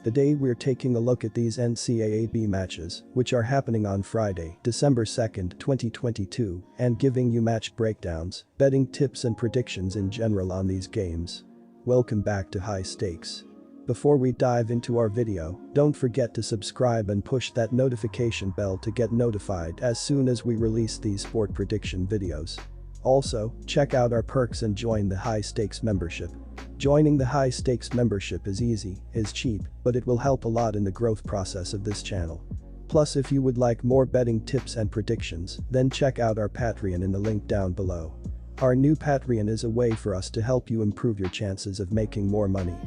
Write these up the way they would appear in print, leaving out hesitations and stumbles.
Today we're taking a look at these NCAAB matches, which are happening on Friday, December 2nd, 2022, and giving you match breakdowns, betting tips and predictions in general on these games. Welcome back to High Stakes. Before we dive into our video, don't forget to subscribe and push that notification bell to get notified as soon as we release these sport prediction videos. Also, check out our perks and join the High Stakes membership. Joining the High Stakes membership is easy, is cheap, but it will help a lot in the growth process of this channel. Plus, if you would like more betting tips and predictions, then check out our Patreon in the link down below. Our new Patreon is a way for us to help you improve your chances of making more money.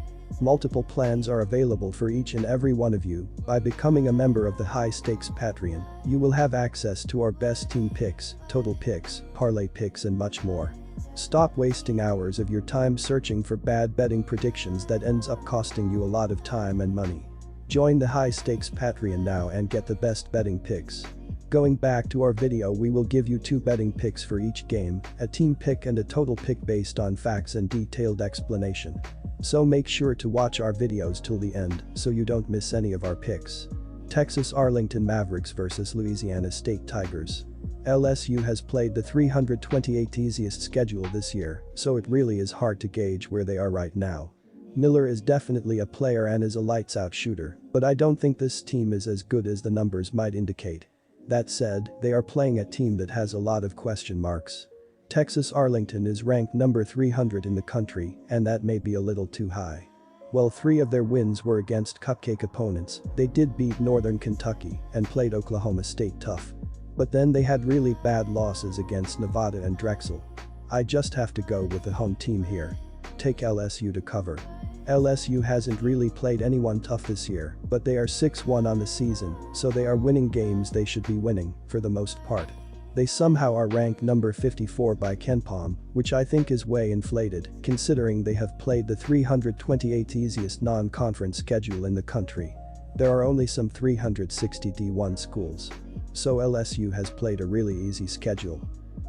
Multiple plans are available for each and every one of you. By becoming a member of the High Stakes Patreon, you will have access to our best team picks, total picks, parlay picks and much more. Stop wasting hours of your time searching for bad betting predictions that ends up costing you a lot of time and money. Join the High Stakes Patreon now and get the best betting picks. Going back to our video, we will give you 2 betting picks for each game, a team pick and a total pick based on facts and detailed explanation. So make sure to watch our videos till the end so you don't miss any of our picks. Texas-Arlington Mavericks vs Louisiana State Tigers. LSU has played the 328th easiest schedule this year, so it really is hard to gauge where they are right now. Miller is definitely a player and is a lights-out shooter, but I don't think this team is as good as the numbers might indicate. That said, they are playing a team that has a lot of question marks. Texas-Arlington is ranked number 300 in the country, and that may be a little too high. While 3 of their wins were against cupcake opponents, they did beat Northern Kentucky and played Oklahoma State tough. But then they had really bad losses against Nevada and Drexel. I just have to go with the home team here. Take LSU to cover. LSU hasn't really played anyone tough this year, but they are 6-1 on the season, so they are winning games they should be winning, for the most part. They somehow are ranked number 54 by KenPom, which I think is way inflated, considering they have played the 328th easiest non-conference schedule in the country. There are only some 360 D1 schools. So LSU has played a really easy schedule.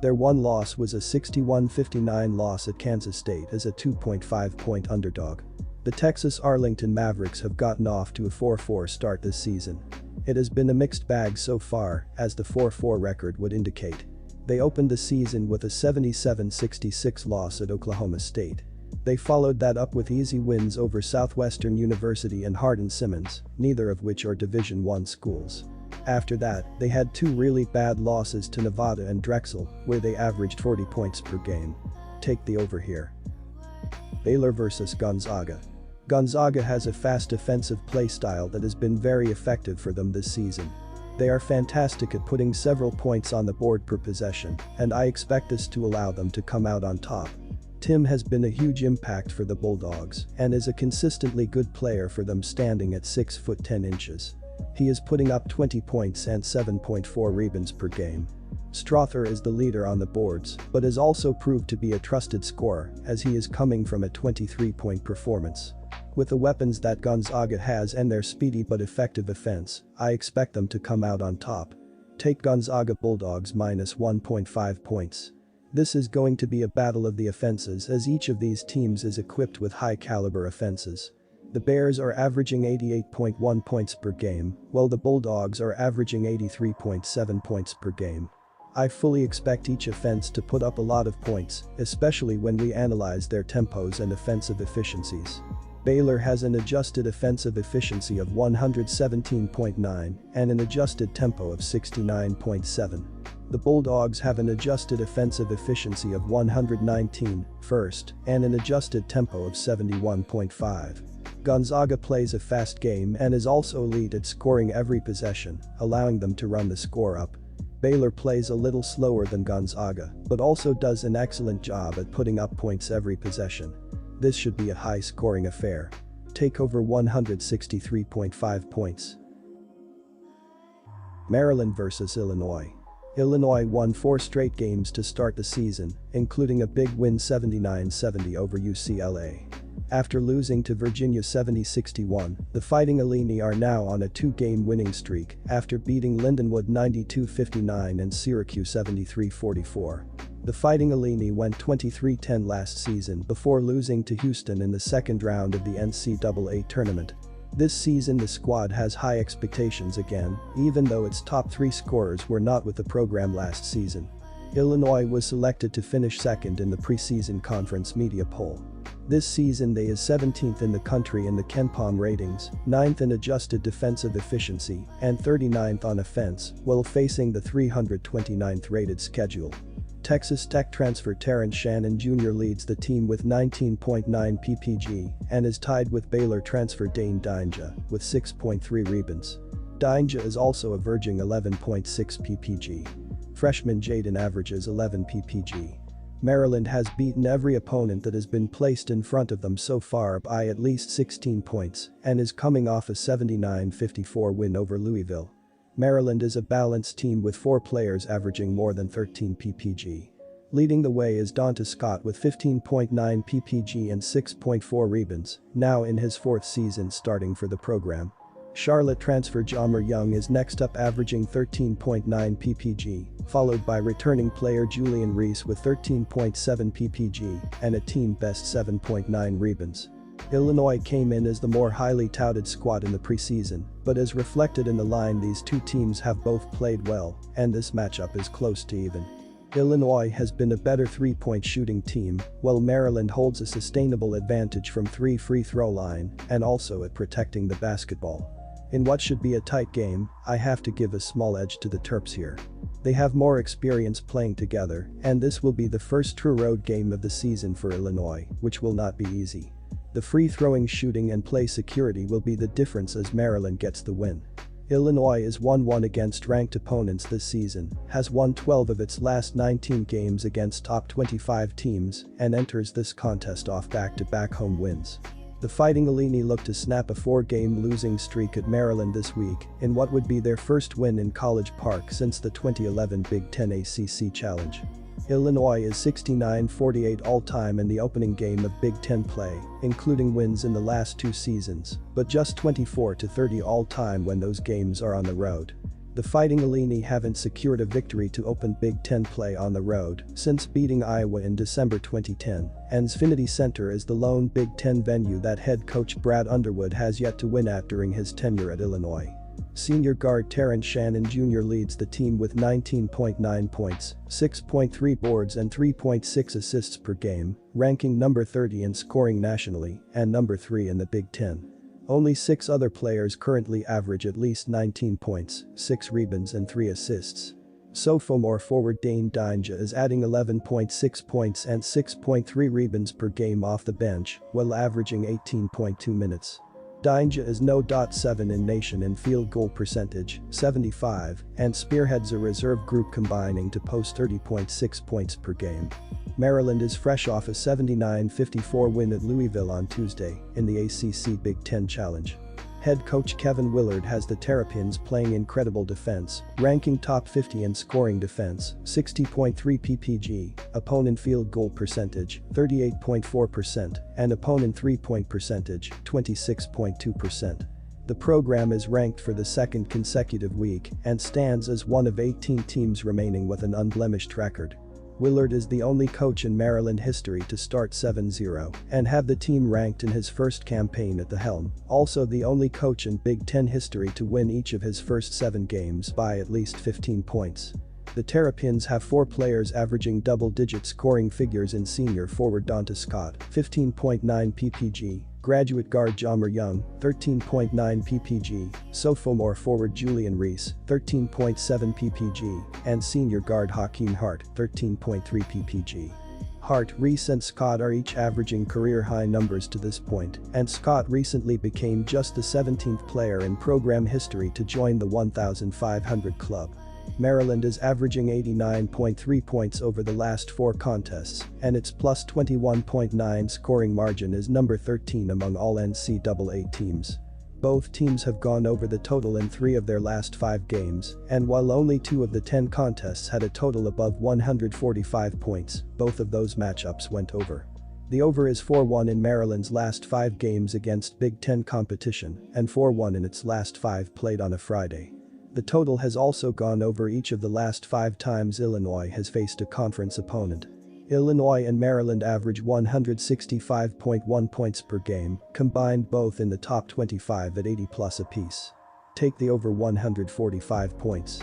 Their one loss was a 61-59 loss at Kansas State as a 2.5-point underdog. The Texas-Arlington Mavericks have gotten off to a 4-4 start this season. It has been a mixed bag so far, as the 4-4 record would indicate. They opened the season with a 77-66 loss at Oklahoma State. They followed that up with easy wins over Southwestern University and Hardin-Simmons, neither of which are Division I schools. After that, they had 2 really bad losses to Nevada and Drexel, where they averaged 40 points per game. Take the over here. Baylor vs Gonzaga. Gonzaga has a fast offensive play style that has been very effective for them this season. They are fantastic at putting several points on the board per possession, and I expect this to allow them to come out on top. Tim has been a huge impact for the Bulldogs and is a consistently good player for them, standing at 6 foot 10 inches. He is putting up 20 points and 7.4 rebounds per game. Strother is the leader on the boards, but has also proved to be a trusted scorer as he is coming from a 23-point performance. With the weapons that Gonzaga has and their speedy but effective offense, I expect them to come out on top. Take Gonzaga Bulldogs minus 1.5 points. This is going to be a battle of the offenses as each of these teams is equipped with high-caliber offenses. The Bears are averaging 88.1 points per game, while the Bulldogs are averaging 83.7 points per game. I fully expect each offense to put up a lot of points, especially when we analyze their tempos and offensive efficiencies. Baylor has an adjusted offensive efficiency of 117.9 and an adjusted tempo of 69.7. The Bulldogs have an adjusted offensive efficiency of 119, first, and an adjusted tempo of 71.5. Gonzaga plays a fast game and is also elite at scoring every possession, allowing them to run the score up. Baylor plays a little slower than Gonzaga, but also does an excellent job at putting up points every possession. This should be a high-scoring affair. Take over 163.5 points. Maryland vs Illinois. Illinois won 4 straight games to start the season, including a big win 79-70 over UCLA. After losing to Virginia 70-61, the Fighting Illini are now on a 2-game winning streak after beating Lindenwood 92-59 and Syracuse 73-44. The Fighting Illini went 23-10 last season before losing to Houston in the second round of the NCAA tournament. This season the squad has high expectations again, even though its top 3 scorers were not with the program last season. Illinois was selected to finish second in the preseason conference media poll. This season they is 17th in the country in the KenPom ratings, 9th in adjusted defensive efficiency, and 39th on offense, while facing the 329th rated schedule. Texas Tech transfer Terrence Shannon Jr. leads the team with 19.9 ppg and is tied with Baylor transfer Dane Dinja with 6.3 rebounds. Dinja is also averaging 11.6 ppg. Freshman Jaden averages 11 ppg. Maryland has beaten every opponent that has been placed in front of them so far by at least 16 points and is coming off a 79-54 win over Louisville. Maryland is a balanced team with 4 players averaging more than 13 ppg. Leading the way is Donta Scott with 15.9 ppg and 6.4 rebounds, now in his 4th season starting for the program. Charlotte transfer Jamer Young is next up averaging 13.9 ppg, followed by returning player Julian Reese with 13.7 ppg and a team-best 7.9 rebounds. Illinois came in as the more highly touted squad in the preseason, but as reflected in the line these two teams have both played well, and this matchup is close to even. Illinois has been a better 3-point shooting team, while Maryland holds a sustainable advantage from 3 free throw line and also at protecting the basketball. In what should be a tight game, I have to give a small edge to the Terps here. They have more experience playing together, and this will be the first true road game of the season for Illinois, which will not be easy. The free-throwing shooting and play security will be the difference as Maryland gets the win. Illinois is 1-1 against ranked opponents this season, has won 12 of its last 19 games against top 25 teams, and enters this contest off back-to-back home wins. The Fighting Illini look to snap a 4-game losing streak at Maryland this week in what would be their first win in College Park since the 2011 Big Ten ACC Challenge. Illinois is 69-48 all-time in the opening game of Big Ten play, including wins in the last 2 seasons, but just 24-30 all-time when those games are on the road. The Fighting Illini haven't secured a victory to open Big Ten play on the road since beating Iowa in December 2010, and Xfinity Center is the lone Big Ten venue that head coach Brad Underwood has yet to win at during his tenure at Illinois. Senior guard Terrence Shannon Jr. leads the team with 19.9 points, 6.3 boards and 3.6 assists per game, ranking number 30 in scoring nationally and number 3 in the Big Ten. Only 6 other players currently average at least 19 points, 6 rebounds and 3 assists. Sophomore forward Dane Dinja is adding 11.6 points and 6.3 rebounds per game off the bench, while averaging 18.2 minutes. Dinja is no. 7 in nation in field goal percentage, 75, and spearheads a reserve group combining to post 30.6 points per game. Maryland is fresh off a 79-54 win at Louisville on Tuesday in the ACC Big Ten Challenge. Head coach Kevin Willard has the Terrapins playing incredible defense, ranking top 50 in scoring defense, 60.3 ppg, opponent field goal percentage, 38.4%, and opponent three-point percentage, 26.2%. The program is ranked for the 2nd consecutive week and stands as one of 18 teams remaining with an unblemished record. Willard is the only coach in Maryland history to start 7-0 and have the team ranked in his first campaign at the helm, also the only coach in Big Ten history to win each of his first 7 games by at least 15 points. The Terrapins have 4 players averaging double-digit scoring figures in senior forward Donta Scott, 15.9 ppg, graduate guard Jamer Young, 13.9 ppg, sophomore forward Julian Reese, 13.7 ppg, and senior guard Hakeem Hart, 13.3 ppg. Hart, Reese and Scott are each averaging career-high numbers to this point, and Scott recently became just the 17th player in program history to join the 1,500 club. Maryland is averaging 89.3 points over the last 4 contests, and its plus 21.9 scoring margin is number 13 among all NCAA teams. Both teams have gone over the total in 3 of their last 5 games, and while only 2 of the 10 contests had a total above 145 points, both of those matchups went over. The over is 4-1 in Maryland's last 5 games against Big Ten competition and 4-1 in its last 5 played on a Friday. The total has also gone over each of the last 5 times Illinois has faced a conference opponent. Illinois and Maryland average 165.1 points per game, combined both in the top 25 at 80+ apiece. Take the over 145 points.